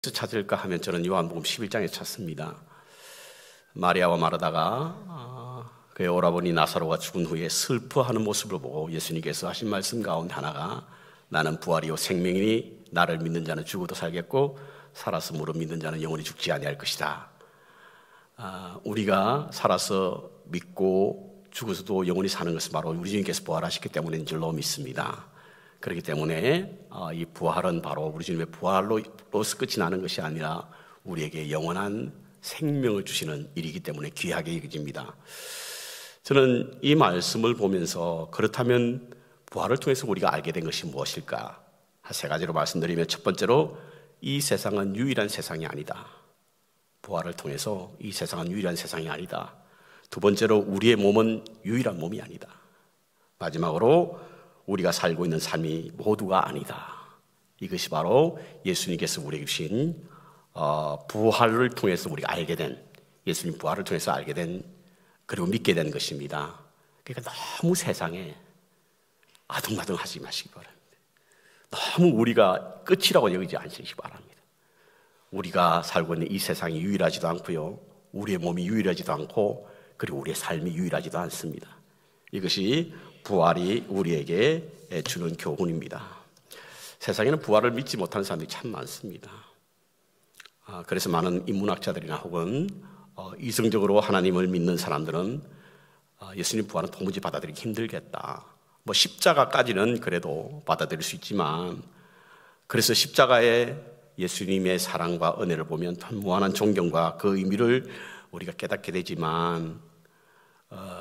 찾을까 하면 저는 요한복음 11장에 찾습니다. 마리아와 마르다가 그의 오라버니 나사로가 죽은 후에 슬퍼하는 모습을 보고 예수님께서 하신 말씀 가운데 하나가 나는 부활이요 생명이니 나를 믿는 자는 죽어도 살겠고 살아서 무릇 믿는 자는 영원히 죽지 아니할 것이다. 우리가 살아서 믿고 죽어서도 영원히 사는 것은 바로 우리 주님께서 부활하셨기 때문인 줄로 믿습니다. 그렇기 때문에 이 부활은 바로 우리 주님의 부활로서 끝이 나는 것이 아니라 우리에게 영원한 생명을 주시는 일이기 때문에 귀하게 여겨집니다. 저는 이 말씀을 보면서 그렇다면 부활을 통해서 우리가 알게 된 것이 무엇일까? 세 가지로 말씀드리면, 첫 번째로 이 세상은 유일한 세상이 아니다. 부활을 통해서 이 세상은 유일한 세상이 아니다. 두 번째로 우리의 몸은 유일한 몸이 아니다. 마지막으로 우리가 살고 있는 삶이 모두가 아니다. 이것이 바로 예수님께서 우리에게 주신 부활을 통해서 우리가 알게 된, 예수님 부활을 통해서 알게 된, 그리고 믿게 된 것입니다. 그러니까 너무 세상에 아둥바둥하지 마시기 바랍니다. 너무 우리가 끝이라고 여기지 않으시기 바랍니다. 우리가 살고 있는 이 세상이 유일하지도 않고요, 우리의 몸이 유일하지도 않고, 그리고 우리의 삶이 유일하지도 않습니다. 이것이 부활이 우리에게 주는 교훈입니다. 세상에는 부활을 믿지 못하는 사람들이 참 많습니다. 그래서 많은 인문학자들이나 혹은 이성적으로 하나님을 믿는 사람들은 예수님 부활은 도무지 받아들이기 힘들겠다. 십자가까지는 그래도 받아들일 수 있지만, 그래서 십자가에 예수님의 사랑과 은혜를 보면 무한한 존경과 그 의미를 우리가 깨닫게 되지만,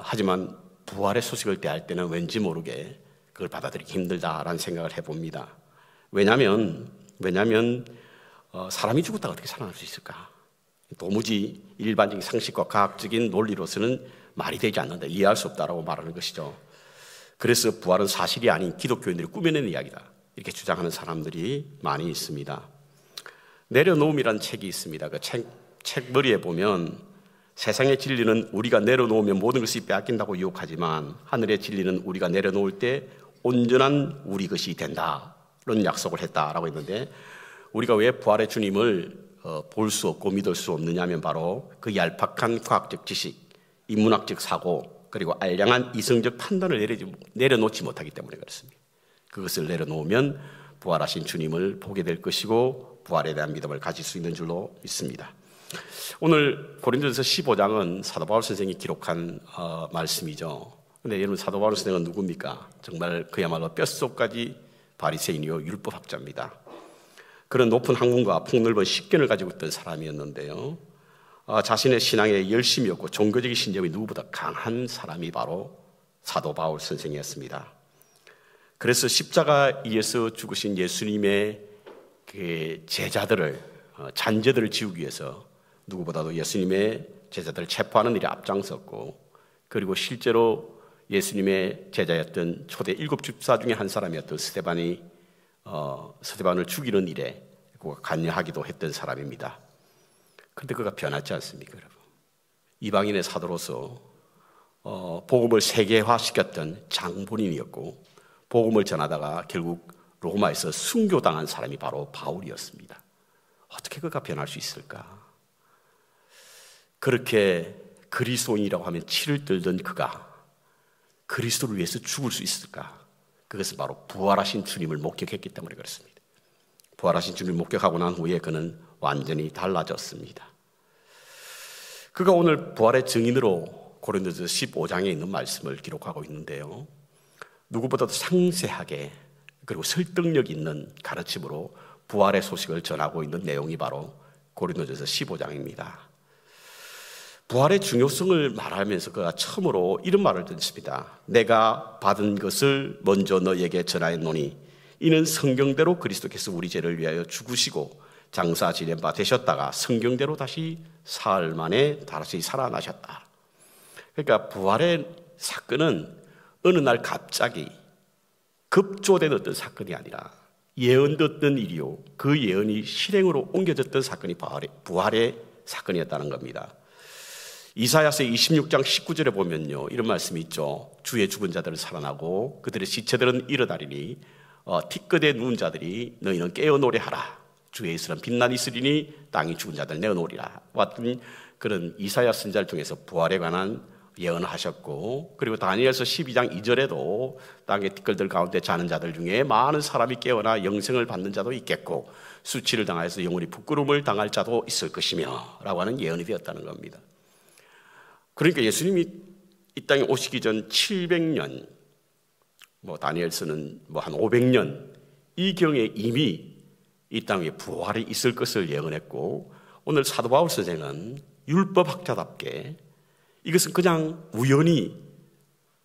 하지만 부활의 소식을 대할 때는 왠지 모르게 그걸 받아들이기 힘들다라는 생각을 해봅니다. 왜냐하면 사람이 죽었다가 어떻게 살아날 수 있을까? 도무지 일반적인 상식과 과학적인 논리로서는 말이 되지 않는다, 이해할 수 없다라고 말하는 것이죠. 그래서 부활은 사실이 아닌 기독교인들이 꾸며낸 이야기다, 이렇게 주장하는 사람들이 많이 있습니다. 내려놓음이라는 책이 있습니다. 그 책 머리에 보면 세상의 진리는 우리가 내려놓으면 모든 것이 빼앗긴다고 유혹하지만 하늘의 진리는 우리가 내려놓을 때 온전한 우리 것이 된다, 그런 약속을 했다라고 했는데, 우리가 왜 부활의 주님을 볼 수 없고 믿을 수 없느냐 하면 바로 그 얄팍한 과학적 지식, 인문학적 사고, 그리고 알량한 이성적 판단을 내려놓지 못하기 때문에 그렇습니다. 그것을 내려놓으면 부활하신 주님을 보게 될 것이고 부활에 대한 믿음을 가질 수 있는 줄로 믿습니다. 오늘 고린도전서 15장은 사도 바울 선생이 기록한 말씀이죠. 그런데 여러분, 사도 바울 선생은 누굽니까? 정말 그야말로 뼛속까지 바리새인이요 율법학자입니다. 그런 높은 학문과 폭넓은 식견을 가지고 있던 사람이었는데요, 자신의 신앙에 열심이었고 종교적인 신념이 누구보다 강한 사람이 바로 사도 바울 선생이었습니다. 그래서 십자가에서 죽으신 예수님의 그 제자들을, 잔재들을 지우기 위해서 누구보다도 예수님의 제자들을 체포하는 일에 앞장섰고, 그리고 실제로 예수님의 제자였던 초대 7집사 중에 한 사람이었던 스데반을 죽이는 일에 관여하기도 했던 사람입니다. 그런데 그가 변하지 않습니까, 여러분? 이방인의 사도로서 복음을 세계화시켰던 장본인이었고, 복음을 전하다가 결국 로마에서 순교당한 사람이 바로 바울이었습니다. 어떻게 그가 변할 수 있을까? 그렇게 그리스도인이라고 하면 치를 떨던 그가 그리스도를 위해서 죽을 수 있을까? 그것은 바로 부활하신 주님을 목격했기 때문에 그렇습니다. 부활하신 주님을 목격하고 난 후에 그는 완전히 달라졌습니다. 그가 오늘 부활의 증인으로 고린도전서 15장에 있는 말씀을 기록하고 있는데요, 누구보다도 상세하게 그리고 설득력 있는 가르침으로 부활의 소식을 전하고 있는 내용이 바로 고린도전서 15장입니다. 부활의 중요성을 말하면서 그가 처음으로 이런 말을 던집니다. 내가 받은 것을 먼저 너에게 전하였노니 이는 성경대로 그리스도께서 우리 죄를 위하여 죽으시고 장사 지낸 바 되셨다가 성경대로 다시 사흘 만에 다시 살아나셨다. 그러니까 부활의 사건은 어느 날 갑자기 급조된 어떤 사건이 아니라 예언됐던 일이요, 그 예언이 실행으로 옮겨졌던 사건이 부활의 사건이었다는 겁니다. 이사야서 26장 19절에 보면요, 이런 말씀이 있죠. 주의 죽은 자들은 살아나고 그들의 시체들은 일어나리니 티끌에 누운 자들이 너희는 깨어 노래하라. 주의 이슬은 빛나니 있으리니 땅이 죽은 자들 내어놓으리라. 같은 그런 이사야 선지자를 통해서 부활에 관한 예언을 하셨고, 그리고 다니엘서 12장 2절에도 땅의 티끌들 가운데 자는 자들 중에 많은 사람이 깨어나 영생을 받는 자도 있겠고 수치를 당하여서 영원히 부끄러움을 당할 자도 있을 것이며 라고 하는 예언이 되었다는 겁니다. 그러니까 예수님이 이 땅에 오시기 전 700년, 다니엘서는 한 500년 이 경에 이미 이 땅에 부활이 있을 것을 예언했고, 오늘 사도 바울 선생은 율법학자답게 이것은 그냥 우연히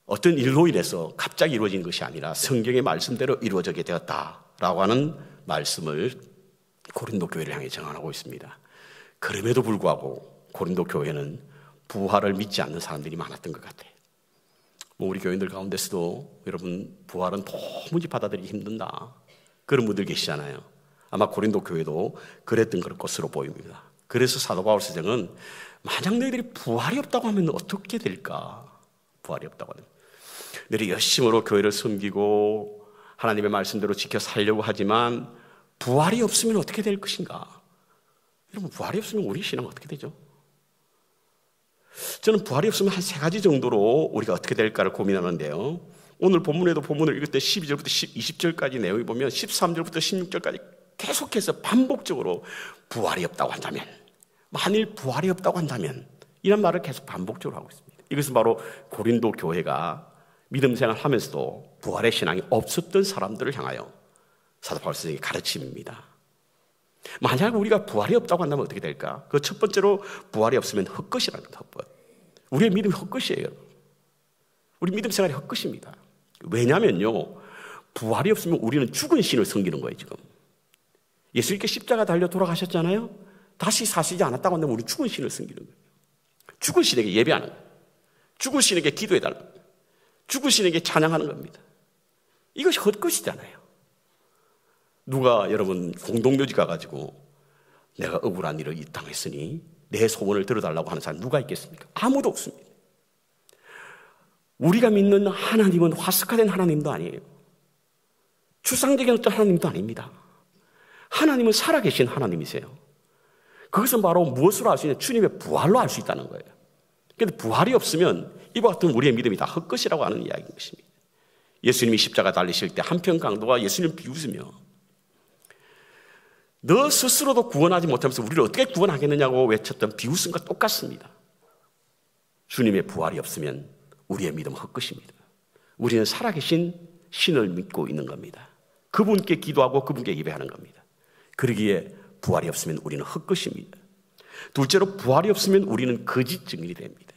어떤 일로 인해서 갑자기 이루어진 것이 아니라 성경의 말씀대로 이루어지게 되었다라고 하는 말씀을 고린도 교회를 향해 전하고 있습니다. 그럼에도 불구하고 고린도 교회는 부활을 믿지 않는 사람들이 많았던 것 같아요. 우리 교인들 가운데서도 여러분 부활은 도무지 받아들이기 힘든다 그런 분들 계시잖아요. 아마 고린도 교회도 그랬던 것으로 보입니다. 그래서 사도 바울 선생은 만약 너희들이 부활이 없다고 하면 어떻게 될까? 부활이 없다고 하면 너희들이 열심으로 교회를 섬기고 하나님의 말씀대로 지켜 살려고 하지만 부활이 없으면 어떻게 될 것인가? 여러분 부활이 없으면 우리 신앙은 어떻게 되죠? 저는 부활이 없으면 한 3가지 정도로 우리가 어떻게 될까를 고민하는데요. 오늘 본문에도 본문을 읽을 때 12절부터 20절까지 내용을 보면 13절부터 16절까지 계속해서 반복적으로 부활이 없다고 한다면, 만일 부활이 없다고 한다면 이런 말을 계속 반복적으로 하고 있습니다. 이것은 바로 고린도 교회가 믿음 생활을 하면서도 부활의 신앙이 없었던 사람들을 향하여 사도 바울 선생의 가르침입니다. 만약 우리가 부활이 없다고 한다면 어떻게 될까? 그 첫 번째로 부활이 없으면 헛것이라는 겁니다. 헛것. 우리의 믿음이 헛것이에요. 우리 믿음 생활이 헛것입니다. 왜냐면요, 부활이 없으면 우리는 죽은 신을 섬기는 거예요. 지금 예수님께 십자가 달려 돌아가셨잖아요. 다시 사시지 않았다고 한다면 우리 죽은 신을 섬기는 거예요. 죽은 신에게 예배하는 거예요. 죽은 신에게 기도해달라는 거예요. 죽은 신에게 찬양하는 겁니다. 이것이 헛것이잖아요. 누가 여러분 공동묘지 가가지고 내가 억울한 일을 이 땅에 했으니 내 소원을 들어달라고 하는 사람 누가 있겠습니까? 아무도 없습니다. 우리가 믿는 하나님은 화석화된 하나님도 아니에요. 추상적인 어떤 하나님도 아닙니다. 하나님은 살아계신 하나님이세요. 그것은 바로 무엇으로 알 수 있냐? 주님의 부활로 알 수 있다는 거예요. 그런데 부활이 없으면 이와 같은 우리의 믿음이 다 헛것이라고 하는 이야기인 것입니다. 예수님이 십자가 달리실 때 한편 강도가 예수님을 비웃으며 너 스스로도 구원하지 못하면서 우리를 어떻게 구원하겠느냐고 외쳤던 비웃음과 똑같습니다. 주님의 부활이 없으면 우리의 믿음은 헛것입니다. 우리는 살아계신 신을 믿고 있는 겁니다. 그분께 기도하고 그분께 예배하는 겁니다. 그러기에 부활이 없으면 우리는 헛것입니다. 둘째로 부활이 없으면 우리는 거짓 증인이 됩니다.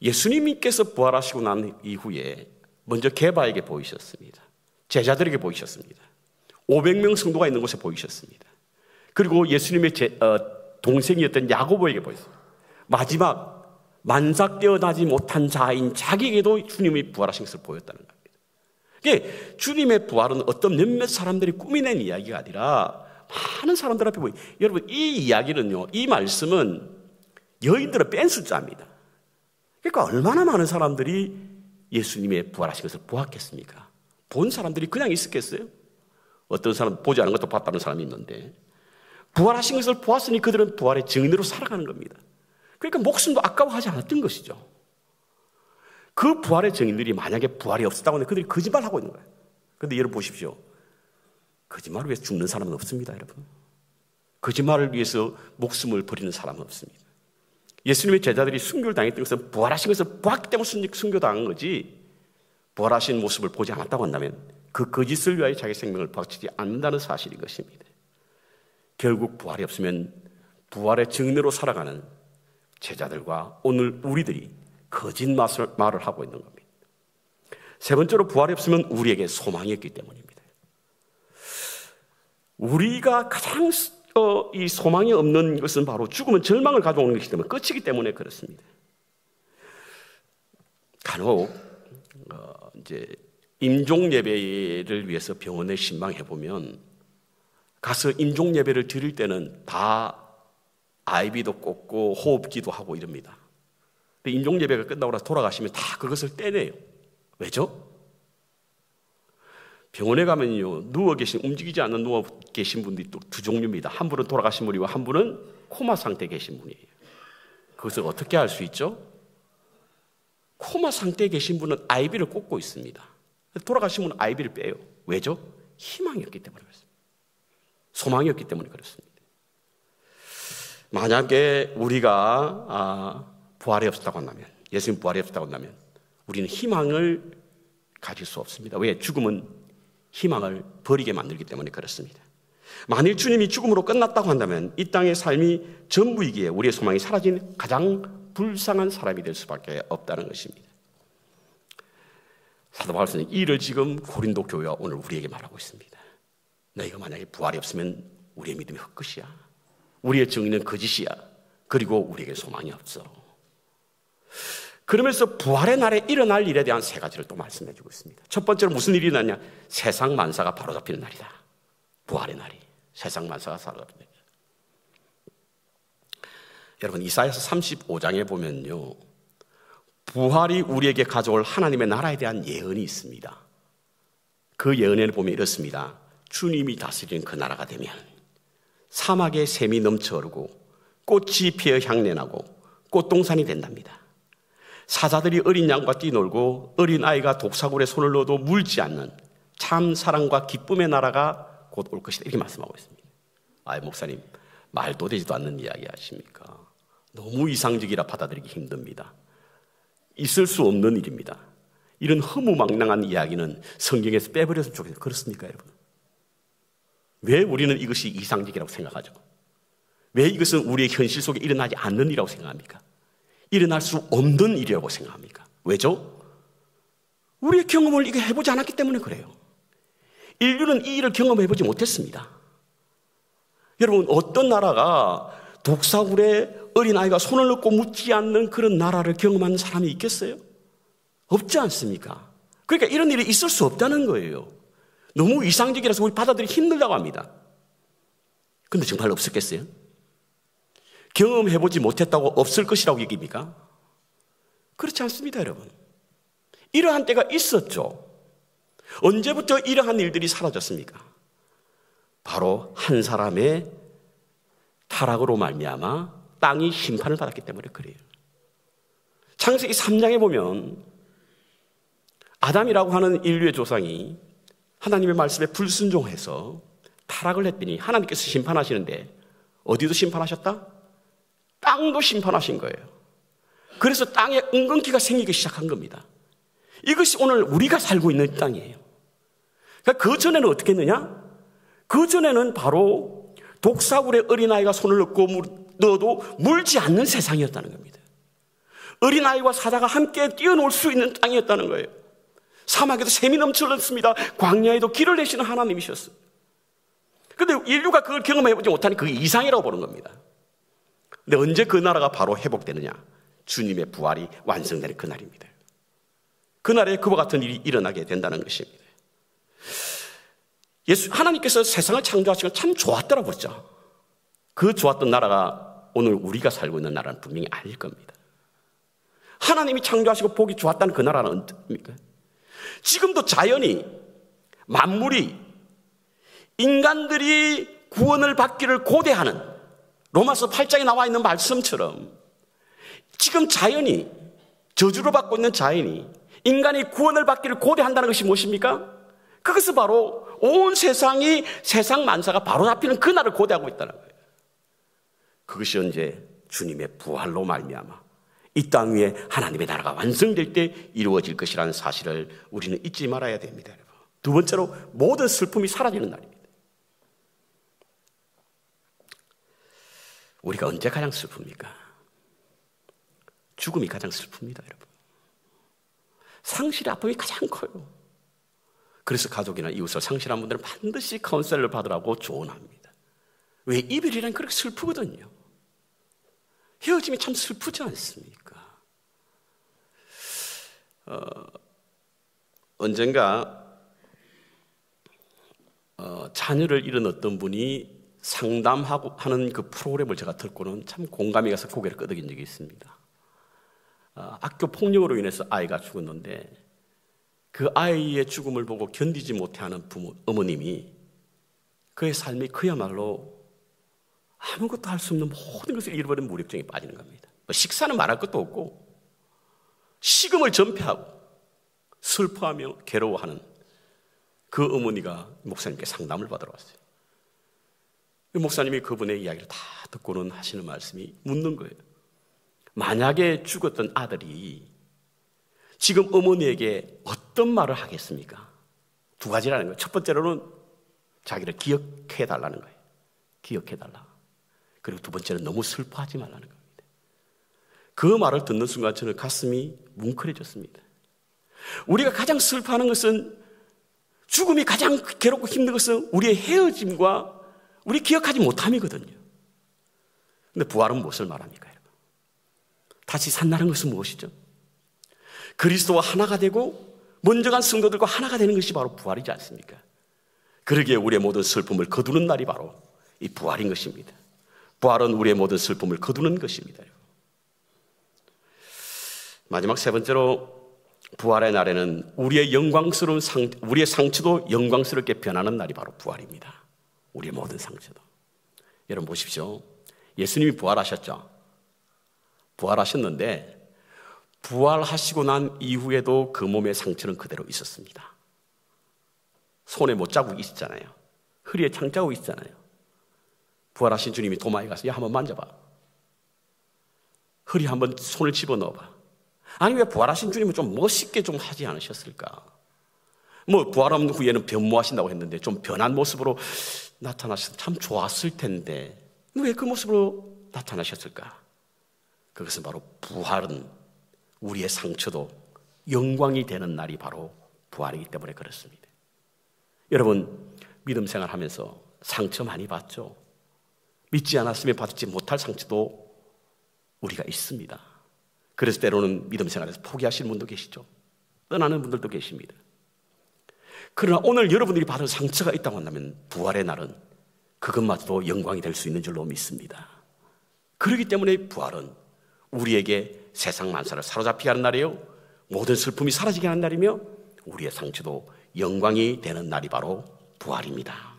예수님께서 부활하시고 난 이후에 먼저 게바에게 보이셨습니다. 제자들에게 보이셨습니다. 500명 성도가 있는 곳에 보이셨습니다. 그리고 예수님의 동생이었던 야고보에게 보였습니다. 마지막 만삭되어나지 못한 자인 자기에게도 주님이 부활하신 것을 보였다는 겁니다. 이게 주님의 부활은 어떤 몇몇 사람들이 꾸며낸 이야기가 아니라 많은 사람들 앞에 보여요. 여러분 이 이야기는요, 이 말씀은 여인들을 뺀 숫자입니다. 그러니까 얼마나 많은 사람들이 예수님의 부활하신 것을 보았겠습니까? 본 사람들이 그냥 있었겠어요? 어떤 사람 보지 않은 것도 봤다는 사람이 있는데 부활하신 것을 보았으니 그들은 부활의 증인으로 살아가는 겁니다. 그러니까 목숨도 아까워하지 않았던 것이죠. 그 부활의 증인들이 만약에 부활이 없었다고 하면 그들이 거짓말하고 있는 거예요. 그런데 여러분 보십시오. 거짓말을 위해서 죽는 사람은 없습니다. 여러분. 거짓말을 위해서 목숨을 버리는 사람은 없습니다. 예수님의 제자들이 순교를 당했던 것은 부활하신 것을 보았기 때문에 순교당한 거지, 부활하신 모습을 보지 않았다고 한다면 그 거짓을 위하여 자기 생명을 바치지 않는다는 사실인 것입니다. 결국 부활이 없으면 부활의 증인으로 살아가는 제자들과 오늘 우리들이 거짓말을 하고 있는 겁니다. 세 번째로 부활이 없으면 우리에게 소망이 없기 때문입니다. 우리가 가장 이 소망이 없는 것은 바로 죽음은 절망을 가져오는 것이기 때문에, 끝이기 때문에 그렇습니다. 간혹 이제 임종 예배를 위해서 병원에 신방해 보면 가서 임종 예배를 드릴 때는 다 아이비도 꽂고 호흡기도 하고 이럽니다. 근데 임종 예배가 끝나고 나서 돌아가시면 다 그것을 떼내요. 왜죠? 병원에 가면요, 움직이지 않는 누워 계신 분들이 또 두 종류입니다. 한 분은 돌아가신 분이고 한 분은 코마 상태에 계신 분이에요. 그것을 어떻게 알 수 있죠? 코마 상태에 계신 분은 IV를 꽂고 있습니다. 돌아가신 분은 IV를 빼요. 왜죠? 희망이 없기 때문에 그렇습니다. 소망이 없기 때문에 그렇습니다. 만약에 우리가 부활이 없었다고 한다면, 예수님 부활이 없었다고 한다면 우리는 희망을 가질 수 없습니다. 왜? 죽음은 희망을 버리게 만들기 때문에 그렇습니다. 만일 주님이 죽음으로 끝났다고 한다면 이 땅의 삶이 전부이기에 우리의 소망이 사라진 가장 불쌍한 사람이 될 수밖에 없다는 것입니다. 사도 바울은 이를 지금 고린도 교회와 오늘 우리에게 말하고 있습니다. 너희가 만약에 부활이 없으면 우리의 믿음이 헛것이야. 우리의 정의는 거짓이야. 그리고 우리에게 소망이 없어. 그러면서 부활의 날에 일어날 일에 대한 세 가지를 또 말씀해 주고 있습니다. 첫 번째로 무슨 일이 일어나냐? 세상 만사가 바로잡히는 날이다. 부활의 날이. 세상 만사가 바로잡히는 날이다. 여러분, 이사야서 35장에 보면요, 부활이 우리에게 가져올 하나님의 나라에 대한 예언이 있습니다. 그 예언에는 보면 이렇습니다. 주님이 다스리는 그 나라가 되면 사막에 샘이 넘쳐 흐르고 꽃이 피어 향내나고 꽃동산이 된답니다. 사자들이 어린 양과 뛰놀고 어린 아이가 독사굴에 손을 넣어도 물지 않는 참 사랑과 기쁨의 나라가 곧 올 것이다. 이렇게 말씀하고 있습니다. 목사님, 말도 되지도 않는 이야기 하십니까? 너무 이상적이라 받아들이기 힘듭니다. 있을 수 없는 일입니다. 이런 허무맹랑한 이야기는 성경에서 빼버렸으면 좋겠어요. 그렇습니까, 여러분? 왜 우리는 이것이 이상적이라고 생각하죠? 왜 이것은 우리의 현실 속에 일어나지 않는 일이라고 생각합니까? 일어날 수 없는 일이라고 생각합니까? 왜죠? 우리의 경험을 이게 해보지 않았기 때문에 그래요. 인류는 이 일을 경험해보지 못했습니다. 여러분, 어떤 나라가 독사굴에 어린아이가 손을 넣고 묻지 않는 그런 나라를 경험하는 사람이 있겠어요? 없지 않습니까? 그러니까 이런 일이 있을 수 없다는 거예요. 너무 이상적이라서 우리 받아들이기 힘들다고 합니다. 근데 정말 없었겠어요? 경험해보지 못했다고 없을 것이라고 얘기입니까? 그렇지 않습니다, 여러분. 이러한 때가 있었죠. 언제부터 이러한 일들이 사라졌습니까? 바로 한 사람의 타락으로 말미암아 땅이 심판을 받았기 때문에 그래요. 창세기 3장에 보면 아담이라고 하는 인류의 조상이 하나님의 말씀에 불순종해서 타락을 했더니 하나님께서 심판하시는데 어디도 심판하셨다? 땅도 심판하신 거예요. 그래서 땅에 은근기가 생기기 시작한 겁니다. 이것이 오늘 우리가 살고 있는 땅이에요. 그러니까 그 전에는 어떻게 했느냐? 그 전에는 바로 독사굴에 어린아이가 손을 넣어도 물지 않는 세상이었다는 겁니다. 어린아이와 사자가 함께 뛰어놀 수 있는 땅이었다는 거예요. 사막에도 샘이 넘쳐났습니다. 광야에도 길을 내시는 하나님이셨어요. 그런데 인류가 그걸 경험해보지 못하니 그게 이상이라고 보는 겁니다. 근데 언제 그 나라가 바로 회복되느냐? 주님의 부활이 완성되는 그날입니다. 그날에 그와 같은 일이 일어나게 된다는 것입니다. 하나님께서 세상을 창조하시고 참 좋았더라고 그랬죠. 그 좋았던 나라가 오늘 우리가 살고 있는 나라는 분명히 아닐 겁니다. 하나님이 창조하시고 보기 좋았다는 그 나라는 어떻습니까? 지금도 자연이, 만물이, 인간들이 구원을 받기를 고대하는 로마서 8장에 나와 있는 말씀처럼 지금 자연이, 저주를 받고 있는 자연이 인간이 구원을 받기를 고대한다는 것이 무엇입니까? 그것은 바로 온 세상이, 세상 만사가 바로 잡히는 그날을 고대하고 있다는 거예요. 그것이 언제? 주님의 부활로 말미암아 이 땅 위에 하나님의 나라가 완성될 때 이루어질 것이라는 사실을 우리는 잊지 말아야 됩니다. 여러분. 두 번째로 모든 슬픔이 사라지는 날입니다. 우리가 언제 가장 슬픕니까? 죽음이 가장 슬픕니다, 여러분. 상실의 아픔이 가장 커요. 그래서 가족이나 이웃을 상실한 분들은 반드시 카운셀을 받으라고 조언합니다. 왜? 이별이란 그렇게 슬프거든요. 헤어짐이 참 슬프지 않습니까? 언젠가 자녀를 잃은 어떤 분이 상담하고 하는 그 프로그램을 제가 듣고는 참 공감이 가서 고개를 끄덕인 적이 있습니다. 학교 폭력으로 인해서 아이가 죽었는데 그 아이의 죽음을 보고 견디지 못해하는 어머님이 그의 삶이 그야말로 아무것도 할 수 없는 모든 것을 잃어버린 무력증에 빠지는 겁니다. 식사는 말할 것도 없고 식음을 전폐하고 슬퍼하며 괴로워하는 그 어머니가 목사님께 상담을 받으러 왔어요. 목사님이 그분의 이야기를 다 듣고는 하시는 말씀이 묻는 거예요. 만약에 죽었던 아들이 지금 어머니에게 어떤 말을 하겠습니까? 두 가지라는 거예요. 첫 번째로는 자기를 기억해달라는 거예요. 기억해달라. 그리고 두 번째는 너무 슬퍼하지 말라는 겁니다. 그 말을 듣는 순간 저는 가슴이 뭉클해졌습니다. 우리가 가장 슬퍼하는 것은, 죽음이 가장 괴롭고 힘든 것은 우리의 헤어짐과 우리 기억하지 못함이거든요. 그런데 부활은 무엇을 말합니까, 여러분? 다시 산다는 것은 무엇이죠? 그리스도와 하나가 되고 먼저 간 성도들과 하나가 되는 것이 바로 부활이지 않습니까? 그러기에 우리의 모든 슬픔을 거두는 날이 바로 이 부활인 것입니다. 부활은 우리의 모든 슬픔을 거두는 것입니다. 마지막 세 번째로, 부활의 날에는 우리의 우리의 상처도 영광스럽게 변하는 날이 바로 부활입니다. 우리의 모든 상처도. 여러분 보십시오. 예수님이 부활하셨죠. 부활하셨는데 부활하시고 난 이후에도 그 몸의 상처는 그대로 있었습니다. 손에 못자국이 있었잖아요. 허리에 창자국이 있었잖아요. 부활하신 주님이 도마에 가서 야, 한번 만져봐. 허리 한번 손을 집어넣어봐. 아니, 왜 부활하신 주님은 좀 멋있게 좀 하지 않으셨을까? 뭐 부활한 후에는 변모하신다고 했는데 좀 변한 모습으로 나타나셔서 참 좋았을 텐데 왜 그 모습으로 나타나셨을까? 그것은 바로 부활은 우리의 상처도 영광이 되는 날이 바로 부활이기 때문에 그렇습니다. 여러분, 믿음 생활하면서 상처 많이 받죠? 믿지 않았으면 받지 못할 상처도 우리가 있습니다. 그래서 때로는 믿음 생활에서 포기하시는 분도 계시죠. 떠나는 분들도 계십니다. 그러나 오늘 여러분들이 받은 상처가 있다고 한다면 부활의 날은 그것마저도 영광이 될 수 있는 줄로 믿습니다. 그렇기 때문에 부활은 우리에게 세상 만사를 사로잡히게 하는 날이에요. 모든 슬픔이 사라지게 하는 날이며 우리의 상처도 영광이 되는 날이 바로 부활입니다.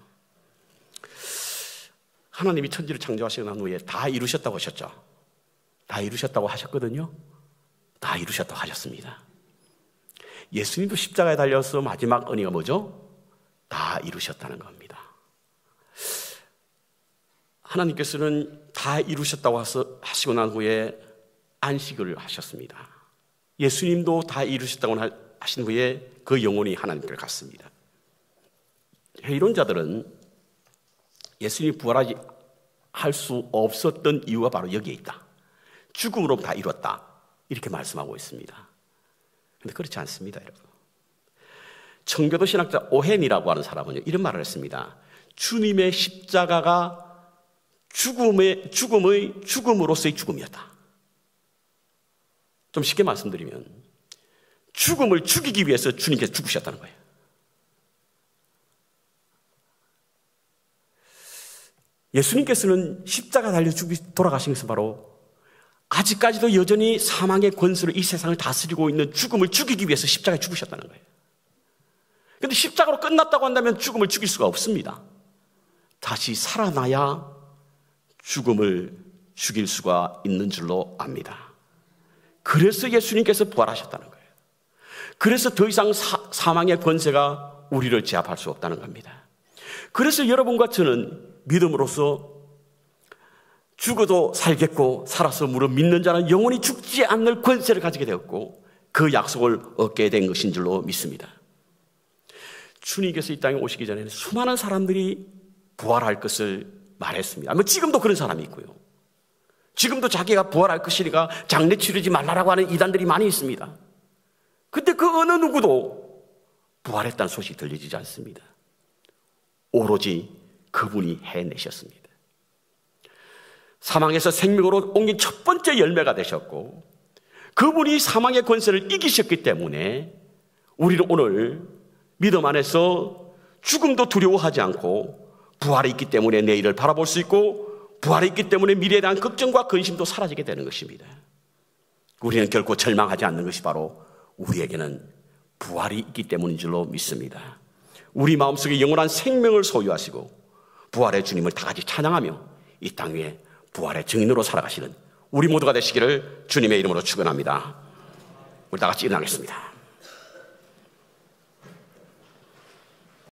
하나님이 천지를 창조하시고 난 후에 다 이루셨다고 하셨죠. 다 이루셨다고 하셨거든요. 다 이루셨다고 하셨습니다. 예수님도 십자가에 달려서 마지막 은혜가 뭐죠? 다 이루셨다는 겁니다. 하나님께서는 다 이루셨다고 하시고 난 후에 안식을 하셨습니다. 예수님도 다 이루셨다고 하신 후에 그 영혼이 하나님께 갔습니다. 회의론자들은 예수님이 부활하지 할 수 없었던 이유가 바로 여기에 있다. 죽음으로 다 이뤘다. 이렇게 말씀하고 있습니다. 그런데 그렇지 않습니다, 여러분. 청교도 신학자 오헨이라고 하는 사람은 이런 말을 했습니다. 주님의 십자가가 죽음으로서의 죽음이었다. 좀 쉽게 말씀드리면 죽음을 죽이기 위해서 주님께서 죽으셨다는 거예요. 예수님께서는 십자가 달려 돌아가신 것은 바로 아직까지도 여전히 사망의 권세로 이 세상을 다스리고 있는 죽음을 죽이기 위해서 십자가에 죽으셨다는 거예요. 그런데 십자가로 끝났다고 한다면 죽음을 죽일 수가 없습니다. 다시 살아나야 죽음을 죽일 수가 있는 줄로 압니다. 그래서 예수님께서 부활하셨다는 거예요. 그래서 더 이상 사망의 권세가 우리를 제압할 수 없다는 겁니다. 그래서 여러분과 저는 믿음으로써 죽어도 살겠고 살아서 무릇 믿는 자는 영원히 죽지 않을 권세를 가지게 되었고 그 약속을 얻게 된 것인 줄로 믿습니다. 주님께서 이 땅에 오시기 전에는 수많은 사람들이 부활할 것을 말했습니다. 지금도 그런 사람이 있고요. 지금도 자기가 부활할 것이니까 장례 치르지 말라라고 하는 이단들이 많이 있습니다. 근데 그 어느 누구도 부활했다는 소식이 들리지 않습니다. 오로지 그분이 해내셨습니다. 사망에서 생명으로 옮긴 첫 번째 열매가 되셨고 그분이 사망의 권세를 이기셨기 때문에 우리는 오늘 믿음 안에서 죽음도 두려워하지 않고 부활이 있기 때문에 내일을 바라볼 수 있고 부활이 있기 때문에 미래에 대한 걱정과 근심도 사라지게 되는 것입니다. 우리는 결코 절망하지 않는 것이 바로 우리에게는 부활이 있기 때문인 줄로 믿습니다. 우리 마음속에 영원한 생명을 소유하시고 부활의 주님을 다 같이 찬양하며 이 땅 위에 부활의 증인으로 살아가시는 우리 모두가 되시기를 주님의 이름으로 축원합니다. 우리 다 같이 일어나겠습니다.